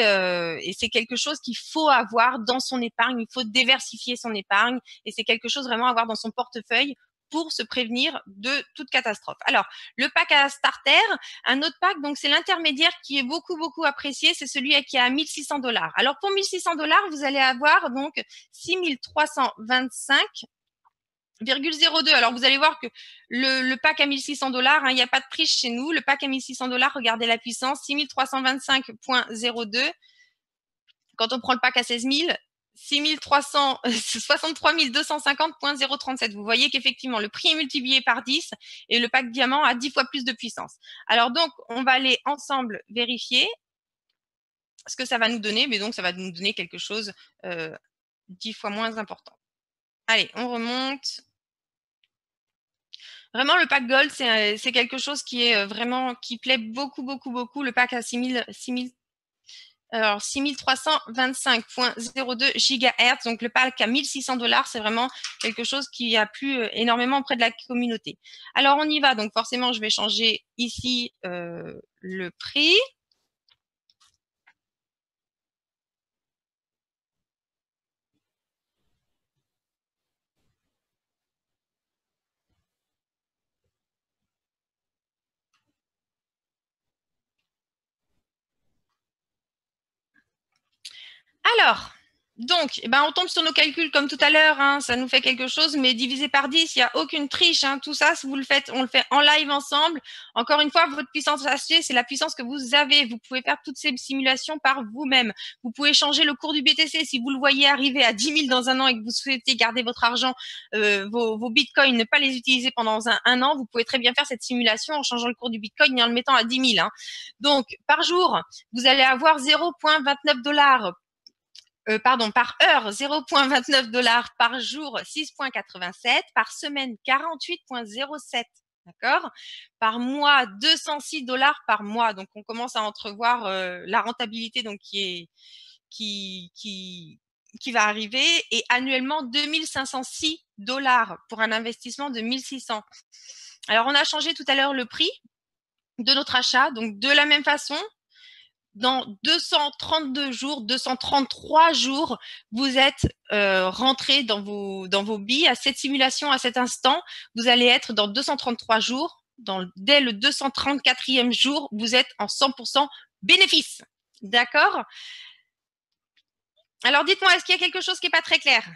c'est quelque chose qu'il faut avoir dans son épargne. Il faut diversifier son épargne et c'est quelque chose vraiment à avoir dans son portefeuille pour se prévenir de toute catastrophe. Alors, le pack à starter, un autre pack, donc c'est l'intermédiaire qui est beaucoup, beaucoup apprécié, c'est celui qui est à 1 600 $. Alors, pour 1 600 $, vous allez avoir donc 6 325,02. Alors, vous allez voir que le pack à 1 600 $, hein, il n'y a pas de prix chez nous. Le pack à 1 600 $, regardez la puissance, 6 325,02. Quand on prend le pack à 16 000, 63 250,037. Vous voyez qu'effectivement, le prix est multiplié par 10 et le pack diamant a 10 fois plus de puissance. Alors donc, on va aller ensemble vérifier ce que ça va nous donner, mais donc ça va nous donner quelque chose 10 fois moins important. Allez, on remonte. Vraiment, le pack Gold, c'est quelque chose qui est vraiment, qui plaît beaucoup, beaucoup, beaucoup. Le pack à 6325,02 gigahertz. Donc, le pack à 1600 $, c'est vraiment quelque chose qui a plu énormément auprès de la communauté. Alors, on y va. Donc, forcément, je vais changer ici le prix. Alors, donc, eh ben, on tombe sur nos calculs comme tout à l'heure, hein, ça nous fait quelque chose, mais divisé par 10, il n'y a aucune triche. Hein, tout ça, si vous le faites, on le fait en live ensemble. Encore une fois, votre puissance achetée, c'est la puissance que vous avez. Vous pouvez faire toutes ces simulations par vous-même. Vous pouvez changer le cours du BTC. Si vous le voyez arriver à 10 000 dans un an et que vous souhaitez garder votre argent, vos bitcoins, ne pas les utiliser pendant un an, vous pouvez très bien faire cette simulation en changeant le cours du bitcoin et en le mettant à 10 000. Hein. Donc, par jour, vous allez avoir 0,29 $. Par heure, 0,29 $ par jour, 6,87, par semaine, 48,07. D'accord? Par mois, 206 $ par mois. Donc, on commence à entrevoir la rentabilité donc qui va arriver, et annuellement 2506 $ pour un investissement de 1600. Alors, on a changé tout à l'heure le prix de notre achat. Donc, de la même façon, dans 232 jours, 233 jours, vous êtes rentré dans vos billes à cette simulation, à cet instant. Vous allez être dans 233 jours. Dès le 234e jour, vous êtes en 100% bénéfice. D'accord? Alors, dites-moi, est-ce qu'il y a quelque chose qui n'est pas très clair?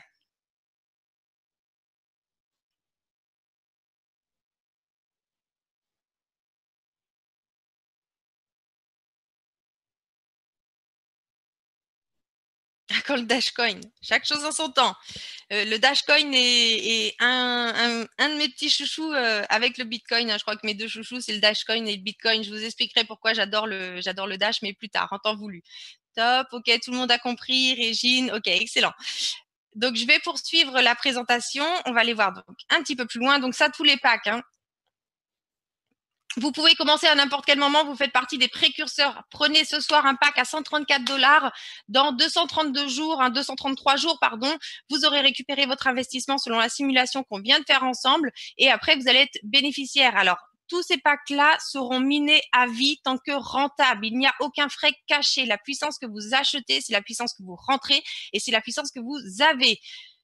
Quand le Dashcoin, chaque chose en son temps. Le Dashcoin est un de mes petits chouchous avec le Bitcoin. Hein. Je crois que mes deux chouchous, c'est le Dashcoin et le Bitcoin. Je vous expliquerai pourquoi j'adore le Dash, mais plus tard, en temps voulu. Top, ok, tout le monde a compris. Régine, ok, excellent. Donc, je vais poursuivre la présentation. On va aller voir donc un petit peu plus loin. Donc, ça, tous les packs. Hein. Vous pouvez commencer à n'importe quel moment. Vous faites partie des précurseurs. Prenez ce soir un pack à 134 $. Dans 232 jours, 233 jours, pardon, vous aurez récupéré votre investissement selon la simulation qu'on vient de faire ensemble. Et après, vous allez être bénéficiaire. Alors, tous ces packs-là seront minés à vie tant que rentables. Il n'y a aucun frais caché. La puissance que vous achetez, c'est la puissance que vous rentrez et c'est la puissance que vous avez.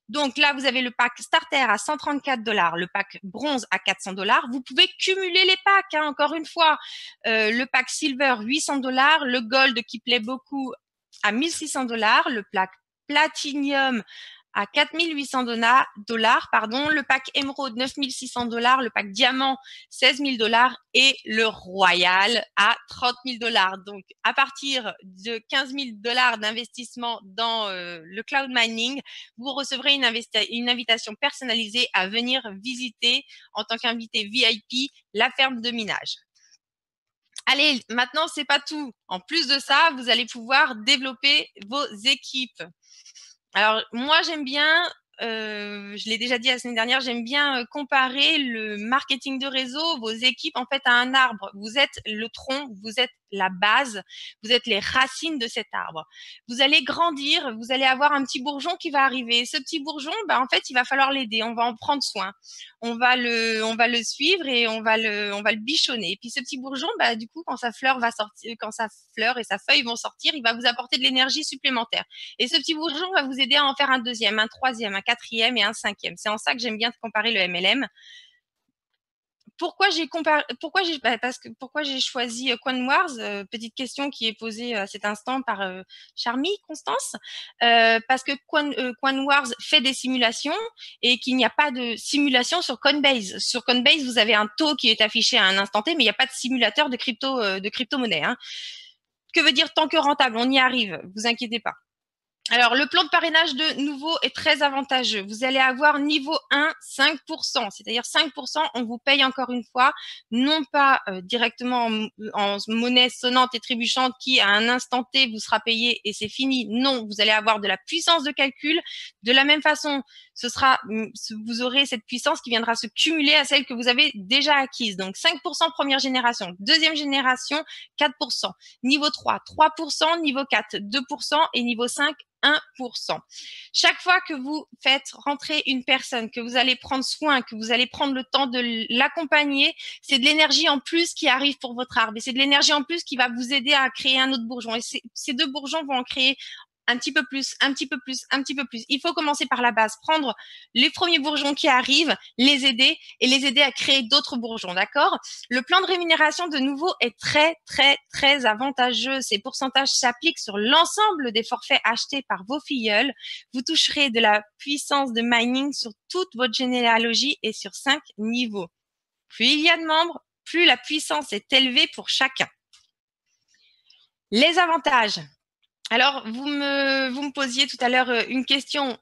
Donc là, vous avez le pack starter à 134 $, le pack bronze à 400 $. Vous pouvez cumuler les packs, hein, encore une fois. Le pack silver, 800 $, le gold qui plaît beaucoup à 1600 $, le pack platinum à 4800 $, pardon, le pack émeraude 9600 $, le pack diamant 16 000 $ et le royal à 30 000 $. Donc, à partir de 15 000 $ d'investissement dans le cloud mining, vous recevrez une invitation personnalisée à venir visiter en tant qu'invité VIP la ferme de minage. Allez, maintenant, c'est pas tout. En plus de ça, vous allez pouvoir développer vos équipes. Alors, moi, j'aime bien, je l'ai déjà dit la semaine dernière, j'aime bien comparer le marketing de réseau, vos équipes, en fait, à un arbre. Vous êtes le tronc, vous êtes la base, vous êtes les racines de cet arbre. Vous allez grandir, vous allez avoir un petit bourgeon qui va arriver. Ce petit bourgeon, en fait, il va falloir l'aider, on va en prendre soin. On va le suivre et on va le bichonner. Et puis ce petit bourgeon, du coup, quand sa fleur va sortir, quand sa fleur et sa feuille vont sortir, il va vous apporter de l'énergie supplémentaire. Et ce petit bourgeon va vous aider à en faire un deuxième, un troisième, un quatrième et un cinquième. C'est en ça que j'aime bien comparer le MLM. Pourquoi j'ai choisi Coin Wars, petite question qui est posée à cet instant par Charmy Constance, parce que Coin Wars fait des simulations et qu'il n'y a pas de simulation sur Coinbase. Sur Coinbase, vous avez un taux qui est affiché à un instant T, mais il n'y a pas de simulateur de crypto-monnaie. Hein. Que veut dire tant que rentable? On y arrive, vous inquiétez pas. Alors, le plan de parrainage de nouveau est très avantageux. Vous allez avoir niveau 1, 5%. C'est-à-dire 5%, on vous paye encore une fois, non pas directement en monnaie sonnante et trébuchante qui, à un instant T, vous sera payé et c'est fini. Non, vous allez avoir de la puissance de calcul. De la même façon, vous aurez cette puissance qui viendra se cumuler à celle que vous avez déjà acquise. Donc 5% première génération, deuxième génération 4%, niveau 3, 3%, niveau 4, 2% et niveau 5, 1%. Chaque fois que vous faites rentrer une personne, que vous allez prendre soin, que vous allez prendre le temps de l'accompagner, c'est de l'énergie en plus qui arrive pour votre arbre et c'est de l'énergie en plus qui va vous aider à créer un autre bourgeon. Et ces deux bourgeons vont en créer un petit peu plus, un petit peu plus, un petit peu plus. Il faut commencer par la base, prendre les premiers bourgeons qui arrivent, les aider et les aider à créer d'autres bourgeons, d'accord? Le plan de rémunération, de nouveau, est très, très, très avantageux. Ces pourcentages s'appliquent sur l'ensemble des forfaits achetés par vos filleuls. Vous toucherez de la puissance de mining sur toute votre généalogie et sur 5 niveaux. Plus il y a de membres, plus la puissance est élevée pour chacun. Les avantages. Alors, vous me posiez tout à l'heure une question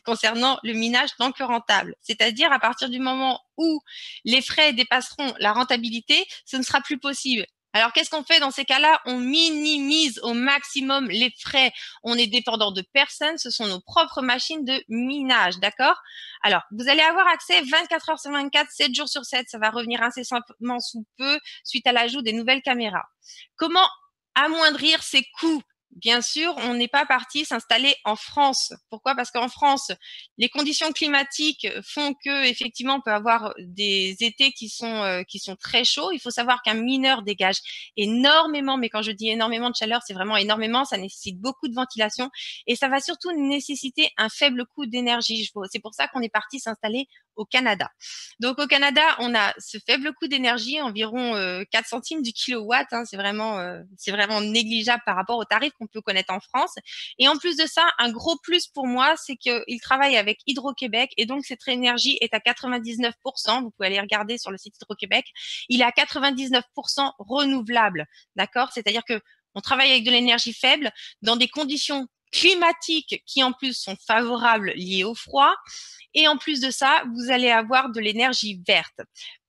concernant le minage tant que rentable. C'est-à-dire, à partir du moment où les frais dépasseront la rentabilité, ce ne sera plus possible. Alors, qu'est-ce qu'on fait dans ces cas-là? On minimise au maximum les frais. On est dépendant de personne. Ce sont nos propres machines de minage, d'accord? Alors, vous allez avoir accès 24 heures sur 24, 7 jours sur 7. Ça va revenir incessamment sous peu suite à l'ajout des nouvelles caméras. Comment amoindrir ces coûts? Bien sûr, on n'est pas parti s'installer en France. Pourquoi? Parce qu'en France, les conditions climatiques font que effectivement, on peut avoir des étés qui sont très chauds. Il faut savoir qu'un mineur dégage énormément, mais quand je dis énormément de chaleur, c'est vraiment énormément. Ça nécessite beaucoup de ventilation et ça va surtout nécessiter un faible coût d'énergie. C'est pour ça qu'on est parti s'installer au Canada. Donc au Canada, on a ce faible coût d'énergie, environ 4 centimes du kilowatt. Hein, c'est vraiment négligeable par rapport aux tarifs qu'on peut connaître en France. Et en plus de ça, un gros plus pour moi, c'est qu'il travaille avec Hydro-Québec et donc cette énergie est à 99%. Vous pouvez aller regarder sur le site Hydro-Québec. Il est à 99% renouvelable, d'accord? C'est-à-dire que on travaille avec de l'énergie faible dans des conditions climatiques qui en plus sont favorables liées au froid. Et en plus de ça, vous allez avoir de l'énergie verte.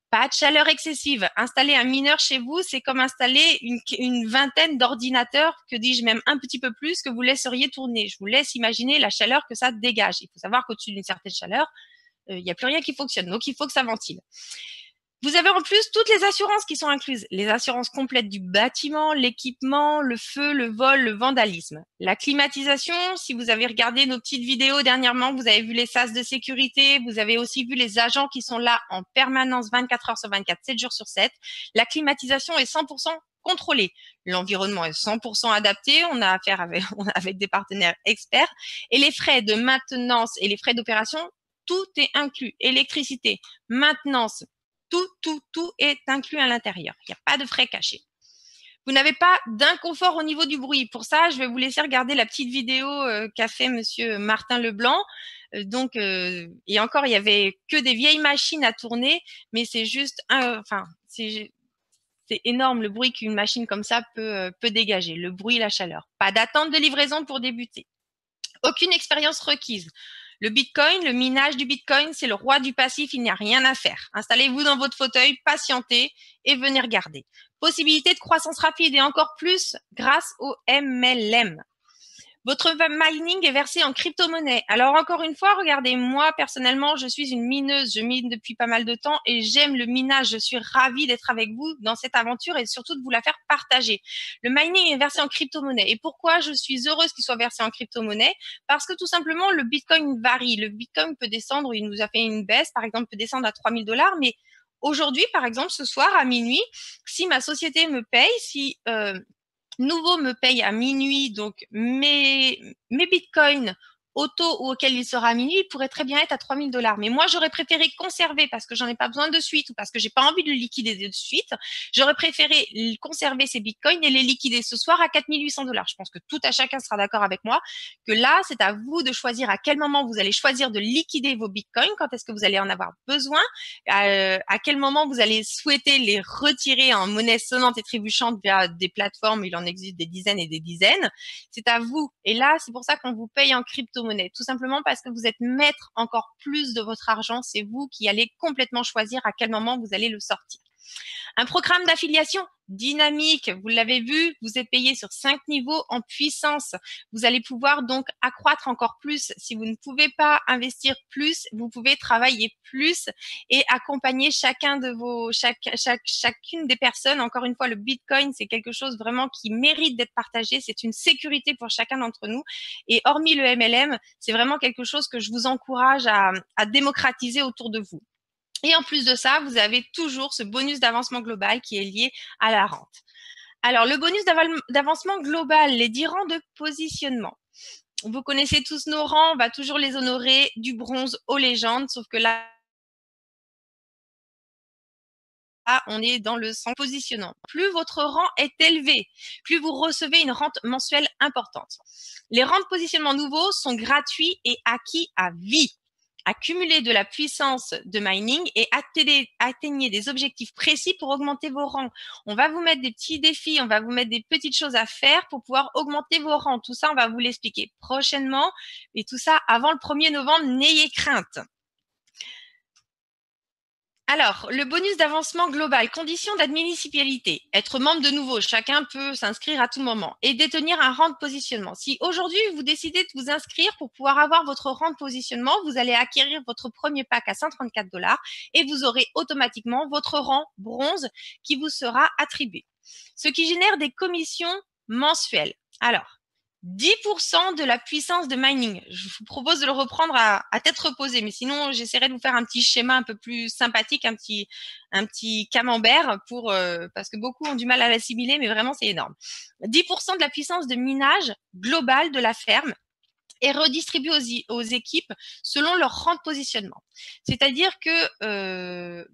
Pas de chaleur excessive. Installer un mineur chez vous, c'est comme installer une vingtaine d'ordinateurs, que dis-je même un petit peu plus, que vous laisseriez tourner. Je vous laisse imaginer la chaleur que ça dégage. Il faut savoir qu'au-dessus d'une certaine chaleur, il n'y a plus rien qui fonctionne. Donc, il faut que ça ventile. Vous avez en plus toutes les assurances qui sont incluses. Les assurances complètes du bâtiment, l'équipement, le feu, le vol, le vandalisme. La climatisation, si vous avez regardé nos petites vidéos dernièrement, vous avez vu les sas de sécurité, vous avez aussi vu les agents qui sont là en permanence 24 heures sur 24, 7 jours sur 7. La climatisation est 100% contrôlée. L'environnement est 100% adapté. On a affaire avec des partenaires experts. Et les frais de maintenance et les frais d'opération, tout est inclus. Électricité, maintenance, tout est inclus à l'intérieur. Il n'y a pas de frais cachés. Vous n'avez pas d'inconfort au niveau du bruit. Pour ça, je vais vous laisser regarder la petite vidéo qu'a fait Monsieur Martin Leblanc. Et encore, il y avait que des vieilles machines à tourner, mais c'est juste, c'est énorme le bruit qu'une machine comme ça peut dégager. Le bruit, la chaleur. Pas d'attente de livraison pour débuter. Aucune expérience requise. Le Bitcoin, le minage du Bitcoin, c'est le roi du passif, il n'y a rien à faire. Installez-vous dans votre fauteuil, patientez et venez regarder. Possibilité de croissance rapide et encore plus grâce au MLM. Votre mining est versé en crypto-monnaie. Alors encore une fois, regardez, moi personnellement, je suis une mineuse, je mine depuis pas mal de temps et j'aime le minage. Je suis ravie d'être avec vous dans cette aventure et surtout de vous la faire partager. Le mining est versé en crypto-monnaie. Et pourquoi je suis heureuse qu'il soit versé en crypto-monnaie? Parce que tout simplement, le Bitcoin varie. Le Bitcoin peut descendre, il nous a fait une baisse, par exemple, peut descendre à 3 000 $, mais aujourd'hui, par exemple, ce soir à minuit, si ma société me paye, si Nouveau me paye à minuit, donc mes bitcoins au taux auquel il sera à minuit, il pourrait très bien être à 3 000 $. Mais moi, j'aurais préféré conserver parce que j'en ai pas besoin de suite ou parce que j'ai pas envie de le liquider de suite. J'aurais préféré conserver ces bitcoins et les liquider ce soir à 4 800 $. Je pense que tout à chacun sera d'accord avec moi que là, c'est à vous de choisir à quel moment vous allez choisir de liquider vos bitcoins, quand est-ce que vous allez en avoir besoin, à quel moment vous allez souhaiter les retirer en monnaie sonnante et trébuchante via des plateformes. Il en existe des dizaines et des dizaines. C'est à vous. Et là, c'est pour ça qu'on vous paye en crypto-monnaie. Tout simplement parce que vous êtes maître encore plus de votre argent. C'est vous qui allez complètement choisir à quel moment vous allez le sortir. Un programme d'affiliation dynamique, vous l'avez vu, vous êtes payé sur 5 niveaux en puissance. Vous allez pouvoir donc accroître encore plus. Si vous ne pouvez pas investir plus, vous pouvez travailler plus et accompagner chacune des personnes. Encore une fois, le Bitcoin, c'est quelque chose vraiment qui mérite d'être partagé. C'est une sécurité pour chacun d'entre nous. Et hormis le MLM, c'est vraiment quelque chose que je vous encourage à démocratiser autour de vous. Et en plus de ça, vous avez toujours ce bonus d'avancement global qui est lié à la rente. Alors, le bonus d'avancement global, les 10 rangs de positionnement. Vous connaissez tous nos rangs, on va toujours les honorer du bronze aux légendes, sauf que là, on est dans le sans positionnement. Plus votre rang est élevé, plus vous recevez une rente mensuelle importante. Les rangs de positionnement nouveaux sont gratuits et acquis à vie. Accumulez de la puissance de mining et atteignez des objectifs précis pour augmenter vos rangs. On va vous mettre des petits défis, on va vous mettre des petites choses à faire pour pouvoir augmenter vos rangs. Tout ça, on va vous l'expliquer prochainement et tout ça avant le 1er novembre, n'ayez crainte. Alors, le bonus d'avancement global, conditions d'admissibilité, être membre de nouveau, chacun peut s'inscrire à tout moment et détenir un rang de positionnement. Si aujourd'hui vous décidez de vous inscrire pour pouvoir avoir votre rang de positionnement, vous allez acquérir votre premier pack à 134 $ et vous aurez automatiquement votre rang bronze qui vous sera attribué. Ce qui génère des commissions mensuelles. Alors, 10% de la puissance de mining. Je vous propose de le reprendre à tête reposée, mais sinon, j'essaierai de vous faire un petit schéma un peu plus sympathique, un petit camembert parce que beaucoup ont du mal à l'assimiler, mais vraiment, c'est énorme. 10% de la puissance de minage globale de la ferme est redistribuée aux équipes selon leur rang de positionnement. C'est-à-dire que,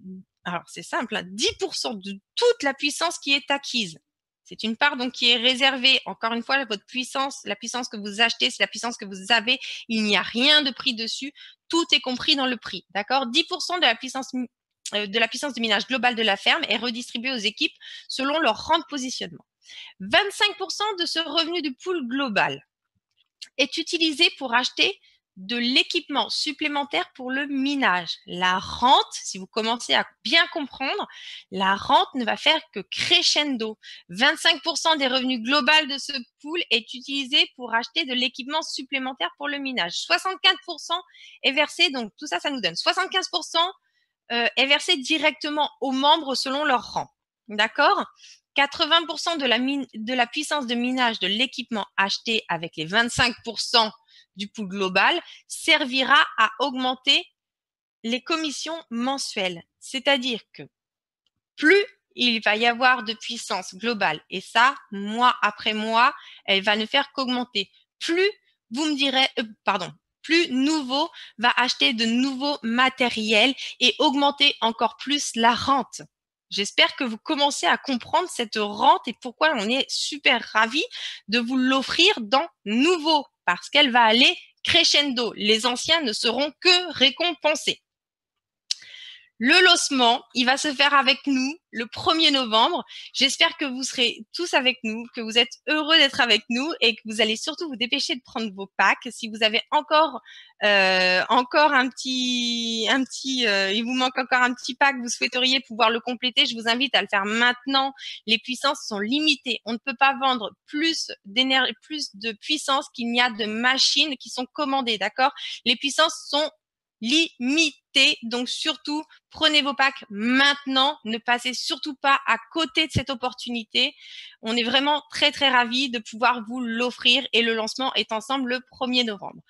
alors c'est simple, 10% de toute la puissance qui est acquise. C'est une part donc qui est réservée. Encore une fois, votre puissance, la puissance que vous achetez, c'est la puissance que vous avez. Il n'y a rien de prix dessus. Tout est compris dans le prix. D'accord? 10% de la puissance de minage globale de la ferme est redistribuée aux équipes selon leur rang de positionnement. 25% de ce revenu du pool global est utilisé pour acheter de l'équipement supplémentaire pour le minage. La rente, si vous commencez à bien comprendre, la rente ne va faire que crescendo. 25% des revenus globaux de ce pool est utilisé pour acheter de l'équipement supplémentaire pour le minage. 75% est versé, donc tout ça, ça nous donne 75% est versé directement aux membres selon leur rang. D'accord ? 80% de la puissance de minage de l'équipement acheté avec les 25% du pool global servira à augmenter les commissions mensuelles. C'est-à-dire que plus il va y avoir de puissance globale, et ça, mois après mois, elle va ne faire qu'augmenter. Plus vous me direz, plus nouveau va acheter de nouveaux matériels et augmenter encore plus la rente. J'espère que vous commencez à comprendre cette rente et pourquoi on est super ravis de vous l'offrir dans nouveau, parce qu'elle va aller crescendo. Les anciens ne seront que récompensés. Le lancement, il va se faire avec nous le 1er novembre. J'espère que vous serez tous avec nous, que vous êtes heureux d'être avec nous et que vous allez surtout vous dépêcher de prendre vos packs. Si vous avez encore il vous manque encore un petit pack, vous souhaiteriez pouvoir le compléter, je vous invite à le faire maintenant. Les puissances sont limitées. On ne peut pas vendre plus de puissance qu'il n'y a de machines qui sont commandées, d'accord? Les puissances sont limité. Donc surtout, prenez vos packs maintenant. Ne passez surtout pas à côté de cette opportunité. On est vraiment très, très ravis de pouvoir vous l'offrir et le lancement est ensemble le 1er novembre.